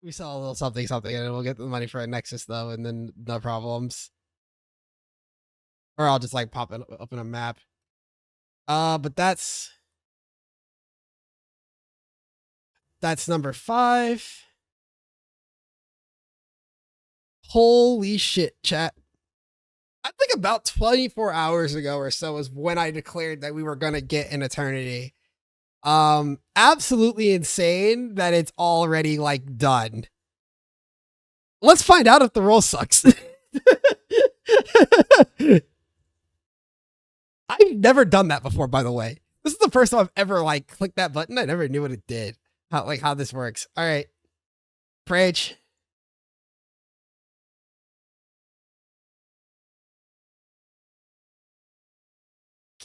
We sell a little something, something, and we'll get the money for a Nexus though, and then no problems. Or I'll just like pop it up in a map. But that's number 5. Holy shit, chat. I think about 24 hours ago or so is when I declared that we were gonna get an Eternity. Absolutely insane that it's already like done. Let's find out if the roll sucks. I've never done that before, by the way. This is the first time I've ever like clicked that button. I never knew what it did. How this works. All right. Preach.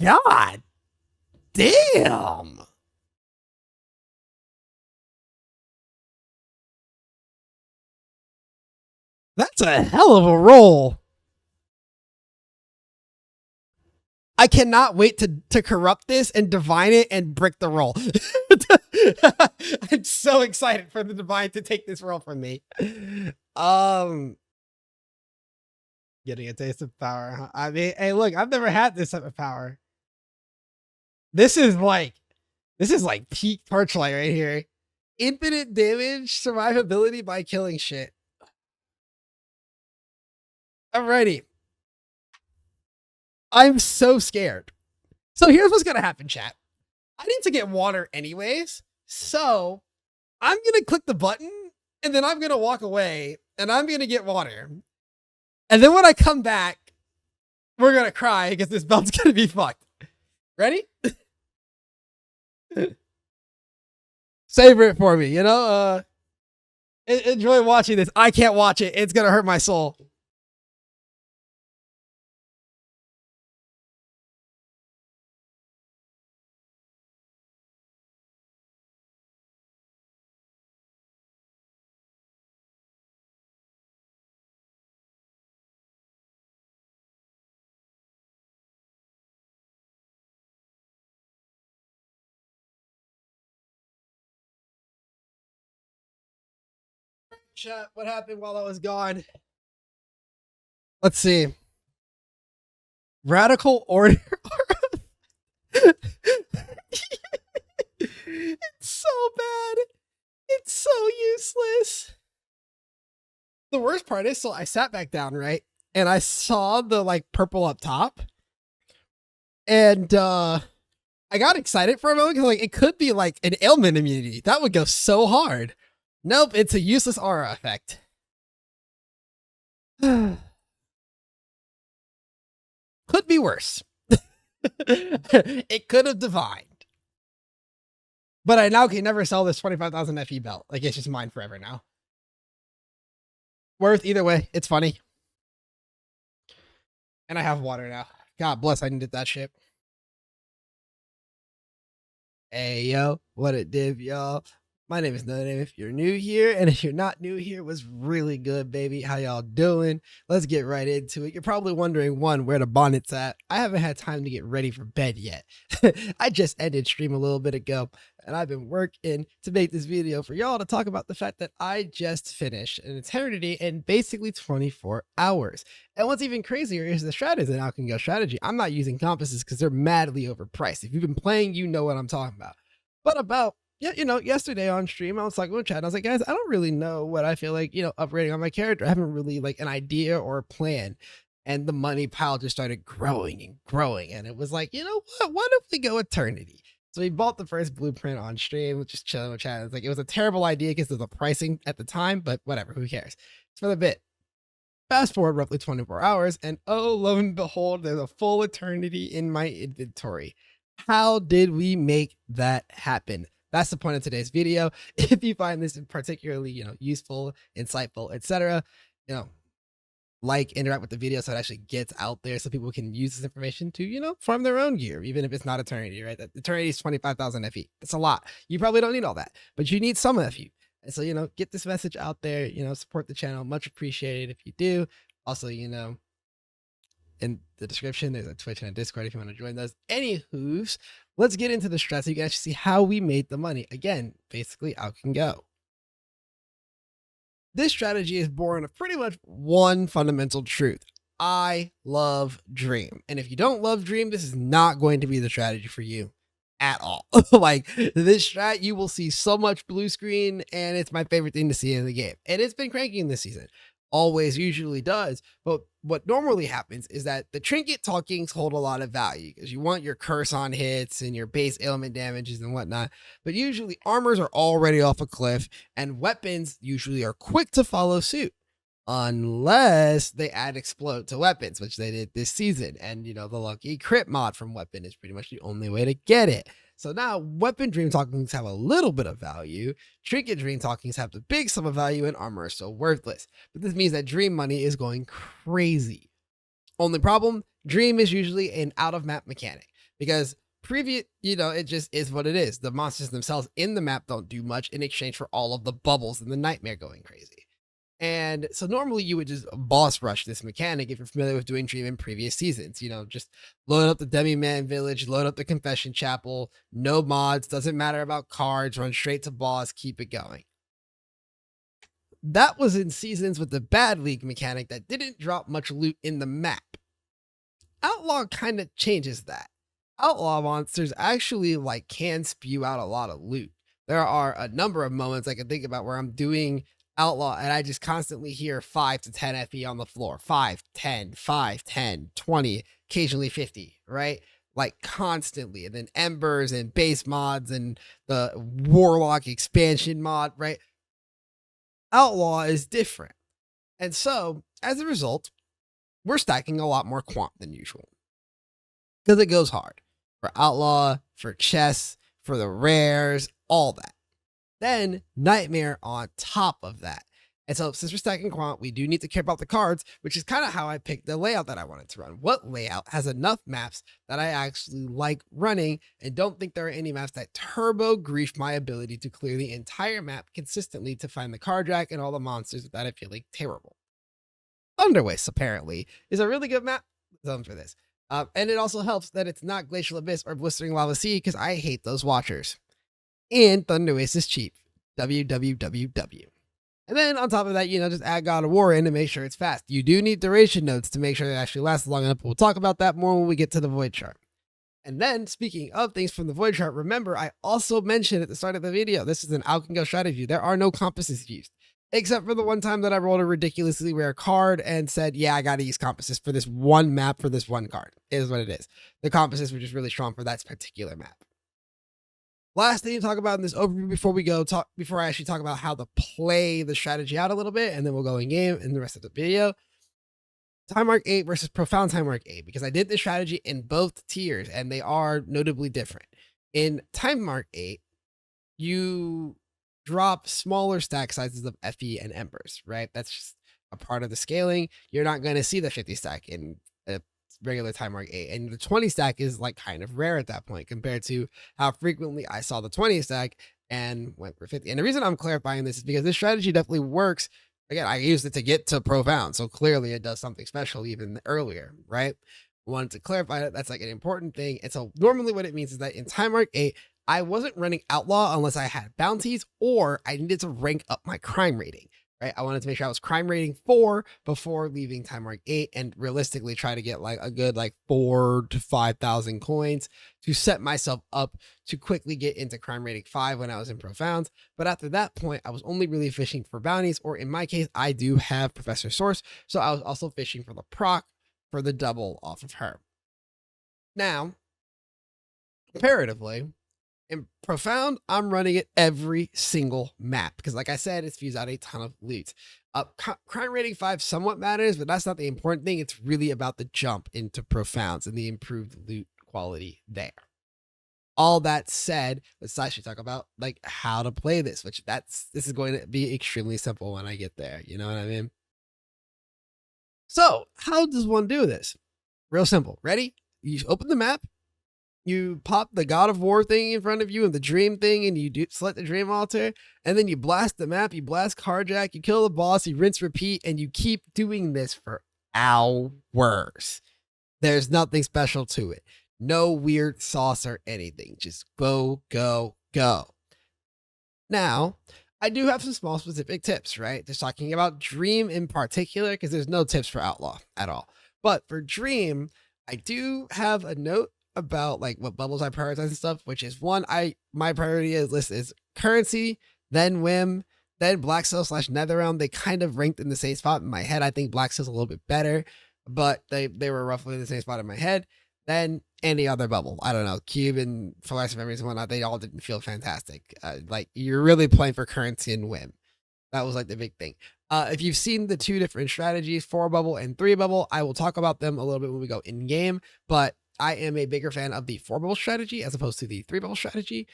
God damn. That's a hell of a roll. I cannot wait to corrupt this and divine it and brick the roll. I'm so excited for the divine to take this roll from me. Getting a taste of power. Huh? I mean, hey, look, I've never had this type of power. This is like peak Torchlight right here. Infinite damage, survivability by killing shit. Alrighty. I'm so scared. So here's what's gonna happen, chat. I need to get water anyways, so I'm gonna click the button and then I'm gonna walk away and I'm gonna get water. And then when I come back, we're gonna cry because this belt's gonna be fucked. Ready? Savor it for me, you know? Enjoy watching this. I can't watch it. It's gonna hurt my soul. Chat, what happened while I was gone? Let's see. Radical order. It's so bad. It's so useless. The worst part is, so I sat back down, right? And I saw the like purple up top. And I got excited for a moment because like it could be like an ailment immunity. That would go so hard. Nope, it's a useless aura effect. Could be worse. It could have divined. But I now can never sell this 25,000 FE belt. Like, it's just mine forever now. Worth either way. It's funny. And I have water now. God bless, I needed that shit. Hey, yo. What it div, y'all? My name is No Name if you're new here, and if you're not new here, it was really good, baby. How y'all doing? Let's get right into it. You're probably wondering, one, where the bonnet's at. I haven't had time to get ready for bed yet. I just ended stream a little bit ago, and I've been working to make this video for y'all to talk about the fact that I just finished an eternity in basically 24 hours. And what's even crazier is the strat is an out can go strategy. I'm not using compasses because they're madly overpriced. If you've been playing, you know what I'm talking about. But about yesterday on stream, I was talking with chat. And I was like, guys, I don't really know what I feel like, upgrading on my character. I haven't really like an idea or a plan. And the money pile just started growing and growing. And it was like, you know what? Why don't we go eternity? So we bought the first blueprint on stream, just chilling with chat. It's like, it was a terrible idea because of the pricing at the time, but whatever, who cares? It's for the bit. Fast forward roughly 24 hours, and oh, lo and behold, there's a full eternity in my inventory. How did we make that happen? That's the point of today's video. If you find this particularly, useful, insightful, etc., like, interact with the video so it actually gets out there so people can use this information to, farm their own gear, even if it's not eternity, right? That eternity is 25,000 FE. It's a lot. You probably don't need all that, but you need some FE. And so, get this message out there, support the channel. Much appreciated if you do. Also, in the description, there's a Twitch and a Discord if you want to join those. Anywho's, let's get into the strats so you can actually see how we made the money. Again, basically, out can go. This strategy is born of pretty much one fundamental truth. I love Dream. And if you don't love Dream, this is not going to be the strategy for you at all. Like this strat, you will see so much blue screen, and it's my favorite thing to see in the game. And it's been cranking this season. Always usually does. But what normally happens is that the trinket talkings hold a lot of value because you want your curse on hits and your base ailment damages and whatnot. But usually armors are already off a cliff, and weapons usually are quick to follow suit unless they add explode to weapons, which they did this season. And the lucky crit mod from weapon is pretty much the only way to get it. So now weapon dream talkings have a little bit of value, trinket dream talkings have the big sum of value, and armor is so worthless. But this means that dream money is going crazy. Only problem, dream is usually an out of map mechanic because previous, it just is what it is. The monsters themselves in the map don't do much in exchange for all of the bubbles and the nightmare going crazy. And so normally you would just boss rush this mechanic if you're familiar with doing Dream in previous seasons. Just load up the Demi-Man Village, load up the Confession Chapel, no mods, doesn't matter about cards, run straight to boss, keep it going. That was in seasons with the bad league mechanic that didn't drop much loot in the map. Outlaw kind of changes that. Outlaw monsters actually can spew out a lot of loot. There are a number of moments I can think about where I'm doing Outlaw and I just constantly hear 5 to 10 FE on the floor. 5, 10, 5, 10, 20, occasionally 50, right? Like constantly. And then Embers and base mods and the Warlock expansion mod, right? Outlaw is different. And so, as a result, we're stacking a lot more quant than usual. Because it goes hard. For Outlaw, for chess, for the rares, all that. Then Nightmare on top of that. And so since we're stacking quant, we do need to care about the cards, which is kind of how I picked the layout that I wanted to run. What layout has enough maps that I actually like running and don't think there are any maps that turbo grief my ability to clear the entire map consistently to find the card jack and all the monsters without it feeling terrible. Thunderwastes, apparently, is a really good map zone for this. And it also helps that it's not Glacial Abyss or Blistering Lava Sea because I hate those watchers. And Thunderwastes is cheap. www. And then on top of that, just add God of War in to make sure it's fast. You do need duration nodes to make sure it actually lasts long enough. We'll talk about that more when we get to the Void chart. And then, speaking of things from the Void chart, remember, I also mentioned at the start of the video, this is an out and go strategy. There are no compasses used, except for the one time that I rolled a ridiculously rare card and said, yeah, I got to use compasses for this one map for this one card. It is what it is. The compasses were just really strong for that particular map. Last thing to talk about in this overview before I actually talk about how to play the strategy out a little bit, and then we'll go in game in the rest of the video. Time Mark 8 versus Profound Time Mark 8, because I did this strategy in both tiers and they are notably different. In Time Mark 8, you drop smaller stack sizes of FE and Embers, right? That's just a part of the scaling. You're not going to see the 50 stack in a regular Time Mark 8, and the 20 stack is kind of rare at that point compared to how frequently I saw the 20 stack and went for 50. And the reason I'm clarifying this is because this strategy definitely works. Again, I used it to get to Profound, so clearly it does something special even earlier, right? Wanted to clarify that that's an important thing. And so normally what it means is that in Time Mark 8, I wasn't running Outlaw unless I had bounties or I needed to rank up my crime rating. Right? I wanted to make sure I was crime rating 4 before leaving Time Mark 8 and realistically try to get a good 4 to 5,000 coins to set myself up to quickly get into crime rating 5 when I was in Profound. But after that point, I was only really fishing for bounties, or in my case, I do have Professor Source. So I was also fishing for the proc for the double off of her. Now, comparatively, in Profound, I'm running it every single map because, like I said, it spews out a ton of loot. Crime rating 5 somewhat matters, but that's not the important thing. It's really about the jump into Profounds and the improved loot quality there. All that said, let's actually talk about how to play this, which this is going to be extremely simple when I get there. You know what I mean? So how does one do this? Real simple. Ready? You open the map. You pop the God of War thing in front of you and the Dream thing, and you select the Dream Altar, and then you blast the map, you blast Carjack, you kill the boss, you rinse, repeat, and you keep doing this for hours. There's nothing special to it. No weird sauce or anything. Just go, go, go. Now, I do have some small specific tips, right? Just talking about Dream in particular, because there's no tips for Outlaw at all. But for Dream, I do have a note about like what bubbles I prioritize and stuff, which is one, my priority is list is currency, then whim, then Black Seal slash Netherrealm. They kind of ranked in the same spot in my head. I think Black Seal's a little bit better, but they were roughly in the same spot in my head. Then any other bubble. I don't know. Cube and Flash Memories and whatnot, they all didn't feel fantastic. Like you're really playing for currency and whim. That was like the big thing. If you've seen the two different strategies, 4 bubble and 3 bubble, I will talk about them a little bit when we go in game, but I am a bigger fan of the 4 bubble strategy as opposed to the 3 bubble strategy.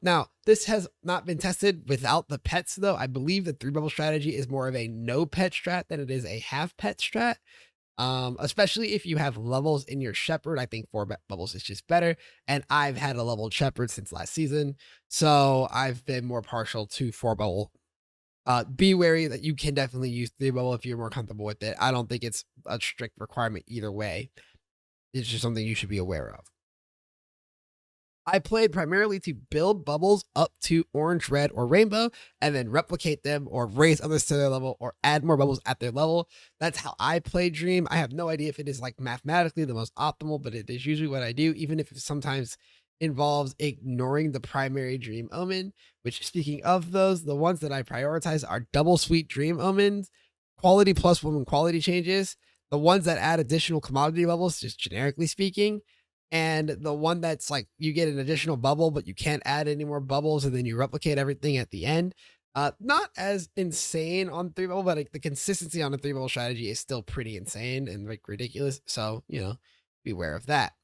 Now, this has not been tested without the pets, though. I believe the 3 bubble strategy is more of a no pet strat than it is a half pet strat. Especially if you have levels in your shepherd. I think 4 bubbles is just better. And I've had a leveled shepherd since last season, so I've been more partial to 4 bubble. Be wary that you can definitely use 3 bubble if you're more comfortable with it. I don't think it's a strict requirement either way. It's just something you should be aware of. I played primarily to build bubbles up to orange, red, or rainbow, and then replicate them or raise others to their level or add more bubbles at their level. That's how I play Dream. I have no idea if it is like mathematically the most optimal, but it is usually what I do, even if it sometimes involves ignoring the primary Dream Omen, which speaking of those, the ones that I prioritize are double sweet Dream Omens, quality plus woman quality changes, the ones that add additional commodity levels, just generically speaking, and the one that's like you get an additional bubble, but you can't add any more bubbles, and then you replicate everything at the end. Not as insane on 3 bubble, but like, the consistency on the 3 bubble strategy is still pretty insane and like ridiculous. So, beware of that.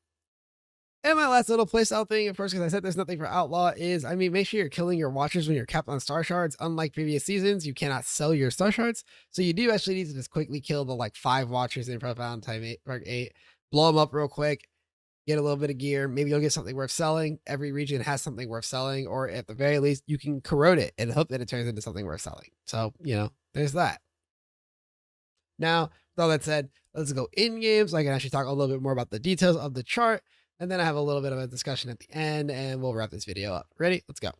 And my last little playstyle thing, of course, because I said there's nothing for Outlaw, is, make sure you're killing your watchers when you're capped on star shards. Unlike previous seasons, you cannot sell your star shards. So you do actually need to just quickly kill the like 5 watchers in Profound time 8, blow them up real quick, get a little bit of gear. Maybe you'll get something worth selling. Every region has something worth selling, or at the very least, you can corrode it and hope that it turns into something worth selling. So, there's that. Now, with all that said, let's go in game so I can actually talk a little bit more about the details of the chart. And then I have a little bit of a discussion at the end and we'll wrap this video up. Ready? Let's go.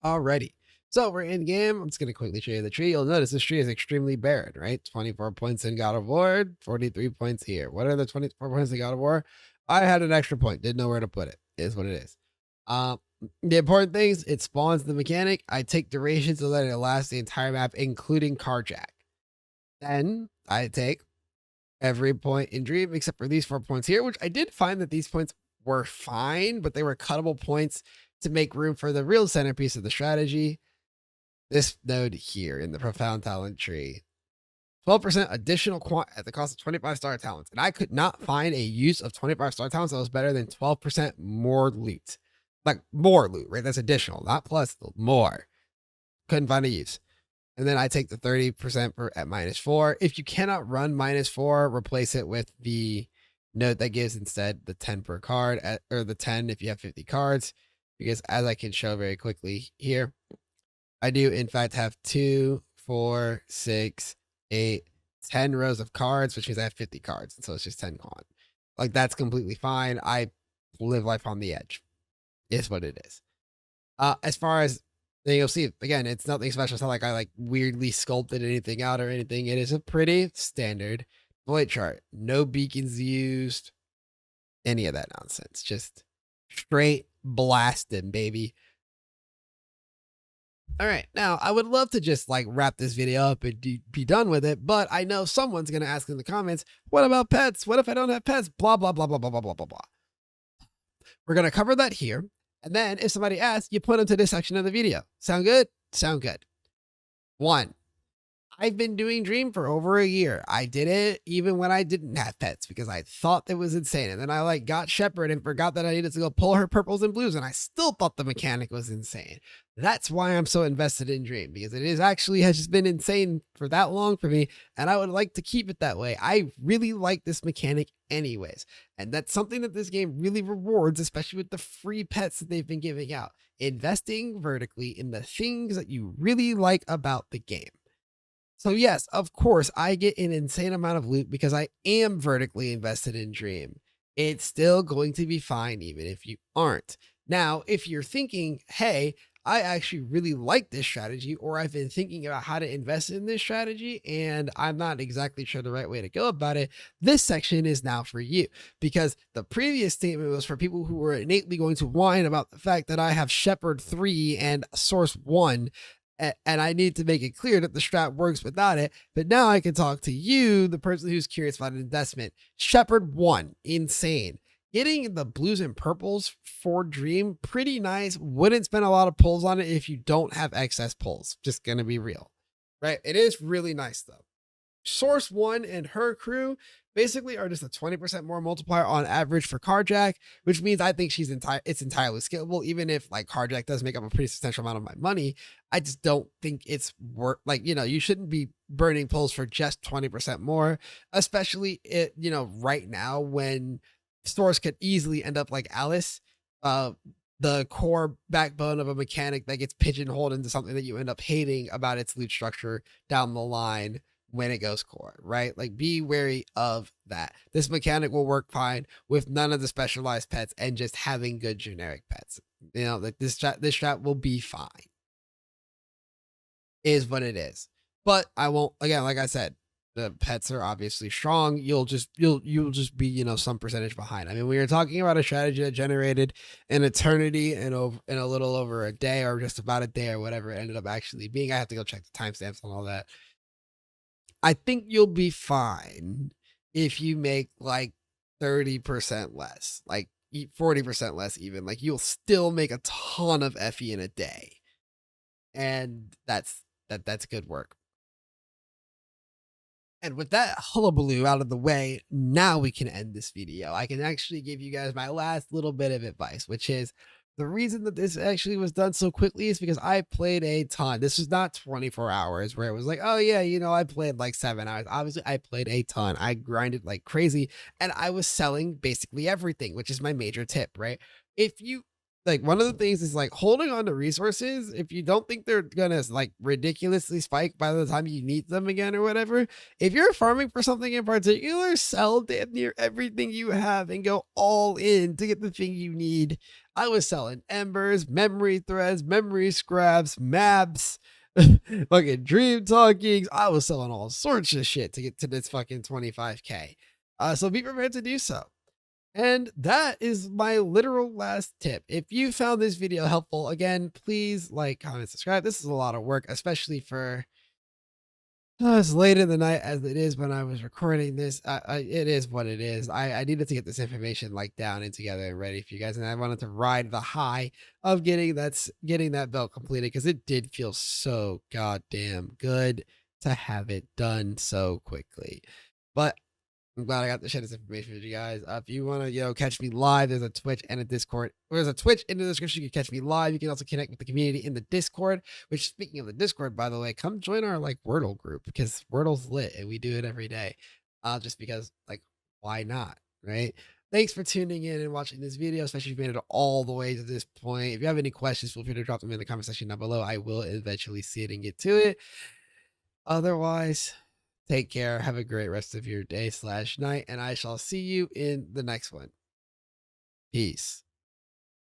Alrighty. So we're in game. I'm just going to quickly show you the tree. You'll notice this tree is extremely barren, right? 24 points in God of War, 43 points here. What are the 24 points in God of War? I had an extra point. Didn't know where to put it. Is what it is. The important things, it spawns the mechanic. I take duration so that it lasts the entire map, including Carjack. Then I take every point in Dream except for these 4 points here, which I did find that these points were fine, but they were cuttable points to make room for the real centerpiece of the strategy. This node here in the Profound Talent tree. 12% additional quant at the cost of 25 star talents. And I could not find a use of 25 star talents that was better than 12% more loot. Like more loot, right? That's additional, not plus, more. Couldn't find a use. And then I take the 30% at -4. If you cannot run -4, replace it with the note that gives instead the 10 per card, or the 10 if you have 50 cards. Because as I can show very quickly here, I do in fact have 2, 4, 6, 8, 10 rows of cards, which means I have 50 cards. And so it's just 10 con. Like that's completely fine. I live life on the edge. Is what it is. As far as, then you'll see, again, it's nothing special. It's not like I like weirdly sculpted anything out or anything. It is a pretty standard void chart. No beacons used, any of that nonsense. Just straight blasting, baby. All right, now I would love to just like wrap this video up and be done with it, but I know someone's going to ask in the comments, what about pets? What if I don't have pets? Blah, blah, blah, blah, blah, blah, blah, blah, blah. We're going to cover that here. And then if somebody asks, you put them to this section of the video. Sound good? Sound good. 1, I've been doing Dream for over a year. I did it even when I didn't have pets because I thought that was insane. And then I like got Shepherd and forgot that I needed to go pull her purples and blues. And I still thought the mechanic was insane. That's why I'm so invested in Dream, because it is actually has just been insane for that long for me. And I would like to keep it that way. I really like this mechanic anyways. And that's something that this game really rewards, especially with the free pets that they've been giving out. Investing vertically in the things that you really like about the game. So yes, of course, I get an insane amount of loot because I am vertically invested in Dream. It's still going to be fine even if you aren't. Now, if you're thinking, hey, I actually really like this strategy, or I've been thinking about how to invest in this strategy, and I'm not exactly sure the right way to go about it. This section is now for you, because the previous statement was for people who were innately going to whine about the fact that I have Shepherd 3 and Source 1, and I need to make it clear that the strat works without it. But now I can talk to you, the person who's curious about an investment. Shepherd 1, insane. Getting the blues and purples for Dream, pretty nice. Wouldn't spend a lot of pulls on it if you don't have excess pulls. Just gonna be real, right? It is really nice though. Source 1 and her crew basically are just a 20% more multiplier on average for Carjack, which means I think it's entirely scalable. Even if like Carjack does make up a pretty substantial amount of my money, I just don't think it's worth, like, you shouldn't be burning pulls for just 20% more, especially right now when stores could easily end up like Alice, uh, the core backbone of a mechanic that gets pigeonholed into something that you end up hating about its loot structure down the line when it goes core, right? Like, be wary of that. This mechanic will work fine with none of the specialized pets and just having good generic pets. Like this strat will be fine, is what it is. But I won't, again, like I said, the pets are obviously strong. You'll just be, some percentage behind. I mean, we were talking about a strategy that generated an eternity in a little over a day, or just about a day, or whatever it ended up actually being. I have to go check the timestamps and all that. I think you'll be fine if you make like 30% less, like 40% less even. Like, you'll still make a ton of FE in a day. And that's good work. And with that hullabaloo out of the way, now we can end this video. I can actually give you guys my last little bit of advice, which is the reason that this actually was done so quickly is because I played a ton. This was not 24 hours where it was like, oh yeah, I played like 7 hours. Obviously, I played a ton. I grinded like crazy, and I was selling basically everything, which is my major tip, right? If you like, one of the things is like holding on to resources. If you don't think they're gonna like ridiculously spike by the time you need them again or whatever, if you're farming for something in particular, sell damn near everything you have and go all in to get the thing you need. I was selling embers, memory threads, memory scraps, maps, fucking dream talkings. I was selling all sorts of shit to get to this fucking 25K. So be prepared to do so. And that is my literal last tip. If you found this video helpful, again, please like, comment, subscribe. This is a lot of work, especially for as late in the night as it is when I was recording this. It is what it is. I needed to get this information like down and together and ready for you guys. And I wanted to ride the high of getting that belt completed, because it did feel so goddamn good to have it done so quickly. But I'm glad I got to share this information with you guys. If you want to, catch me live, there's a Twitch and a Discord. There's a Twitch in the description. You can catch me live. You can also connect with the community in the Discord, which, speaking of the Discord, by the way, come join our like Wordle group, because Wordle's lit and we do it every day. Just because, like, why not? Right? Thanks for tuning in and watching this video, especially if you made it all the way to this point. If you have any questions, feel free to drop them in the comment section down below. I will eventually see it and get to it. Otherwise, take care. Have a great rest of your day/night, and I shall see you in the next one. Peace.